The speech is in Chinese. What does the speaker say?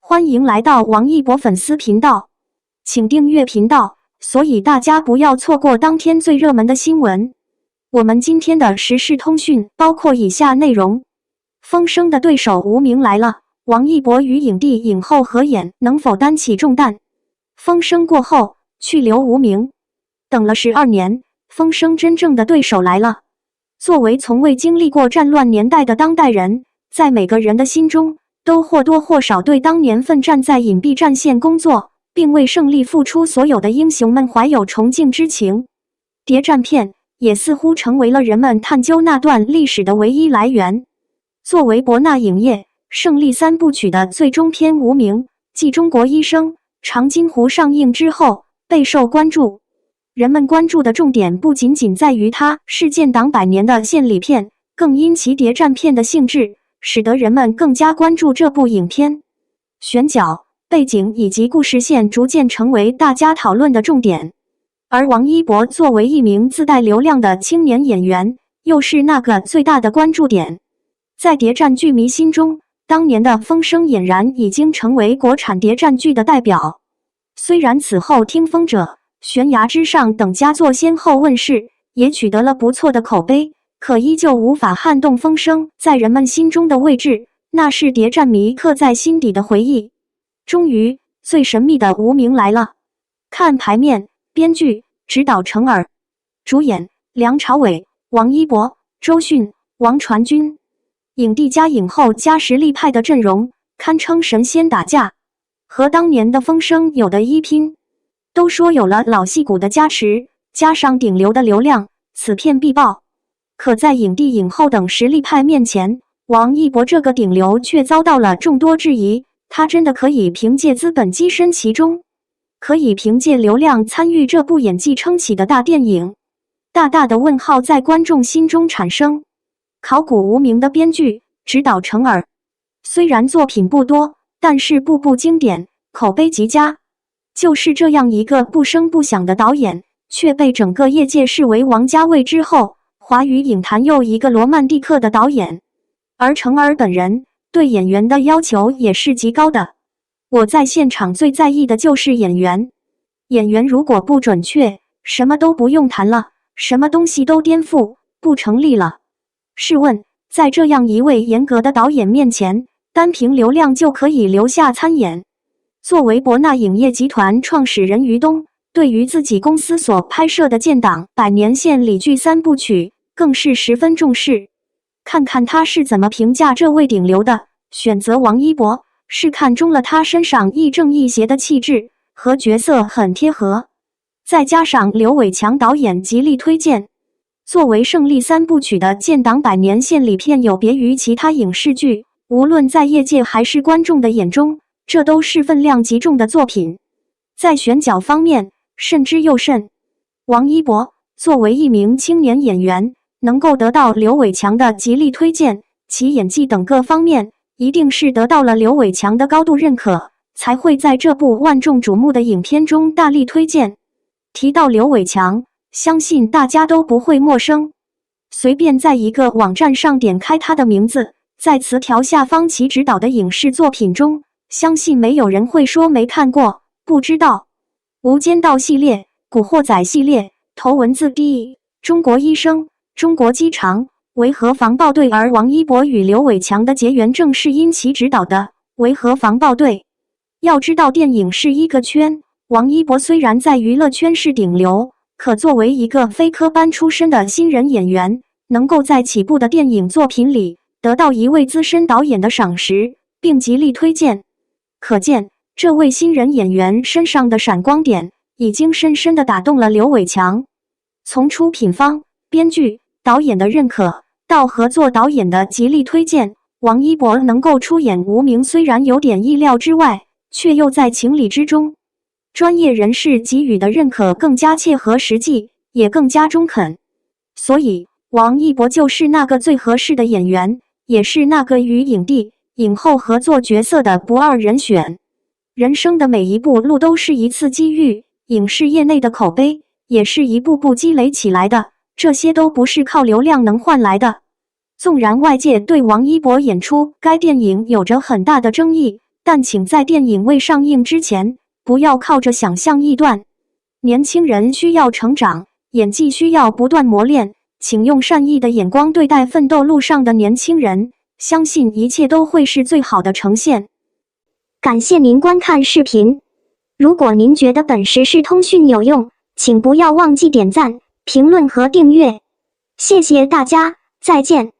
欢迎来到王一博粉丝频道，请订阅频道，所以大家不要错过当天最热门的新闻。我们今天的时事通讯包括以下内容：风声的对手无名来了，王一博与影帝影后合演，能否担起重担？风声过后，去留无名。等了12年，风声真正的对手来了。作为从未经历过战乱年代的当代人，在每个人的心中，都或多或少对当年奋战在隐蔽战线工作，并为胜利付出所有的英雄们怀有崇敬之情。谍战片也似乎成为了人们探究那段历史的唯一来源。作为博纳影业胜利3部曲的最终篇《无名》，继《中国医生》《长津湖》上映之后，备受关注。人们关注的重点不仅仅在于它是建党100年的献礼片，更因其谍战片的性质，使得人们更加关注这部影片。选角、背景以及故事线逐渐成为大家讨论的重点。而王一博作为一名自带流量的青年演员，又是那个最大的关注点。在谍战剧迷心中，当年的风声俨然已经成为国产谍战剧的代表。虽然此后《听风者》《悬崖之上》等佳作先后问世，也取得了不错的口碑，可依旧无法撼动风声在人们心中的位置，那是谍战迷刻在心底的回忆。终于，最神秘的无名来了。看牌面，编剧、指导程耳，主演梁朝伟、王一博、周迅、王传君，影帝加影后加实力派的阵容，堪称神仙打架，和当年的风声有得一拼。都说有了老戏骨的加持，加上顶流的流量，此片必爆。可在影帝影后等实力派面前，王一博这个顶流却遭到了众多质疑。他真的可以凭借资本跻身其中？可以凭借流量参与这部演技撑起的大电影？大大的问号在观众心中产生。考古无名的编剧、指导程耳，虽然作品不多，但是部部经典，口碑极佳。就是这样一个不声不响的导演，却被整个业界视为王家卫之后，华语影坛又一个罗曼蒂克的导演。而程耳本人对演员的要求也是极高的。我在现场最在意的就是演员。演员如果不准确，什么都不用谈了，什么东西都颠覆，不成立了。试问，在这样一位严格的导演面前，单凭流量就可以留下参演？作为博纳影业集团创始人于东，对于自己公司所拍摄的建党100年献礼剧3部曲，更是十分重视。看看他是怎么评价这位顶流的。选择王一博，是看中了他身上亦正亦邪的气质，和角色很贴合。再加上刘伟强导演极力推荐。作为胜利3部曲的建党100年献礼片，有别于其他影视剧，无论在业界还是观众的眼中，这都是分量极重的作品。在选角方面，慎之又慎。王一博作为一名青年演员，能够得到刘伟强的极力推荐，其演技等各方面，一定是得到了刘伟强的高度认可，才会在这部万众瞩目的影片中大力推荐。提到刘伟强，相信大家都不会陌生。随便在一个网站上点开他的名字，在词条下方其执导的影视作品中，相信没有人会说没看过、不知道。无间道系列、古惑仔系列、头文字 D、中国医生、中国机场、维和防暴队，而王一博与刘伟强的结缘正是因其执导的维和防暴队。要知道电影是一个圈，王一博虽然在娱乐圈是顶流，可作为一个非科班出身的新人演员，能够在起步的电影作品里得到一位资深导演的赏识，并极力推荐，可见这位新人演员身上的闪光点已经深深地打动了刘伟强。从出品方、编剧、导演的认可，到合作导演的极力推荐，王一博能够出演无名虽然有点意料之外，却又在情理之中。专业人士给予的认可更加切合实际，也更加中肯。所以，王一博就是那个最合适的演员，也是那个与影帝、影后合作角色的不二人选。人生的每一步路都是一次机遇，影视业内的口碑也是一步步积累起来的，这些都不是靠流量能换来的。纵然外界对王一博演出该电影有着很大的争议，但请在电影未上映之前，不要靠着想象臆断。年轻人需要成长，演技需要不断磨练，请用善意的眼光对待奋斗路上的年轻人，相信一切都会是最好的呈现。感谢您观看视频。如果您觉得本时事通讯有用，请不要忘记点赞、评论和订阅。谢谢大家，再见。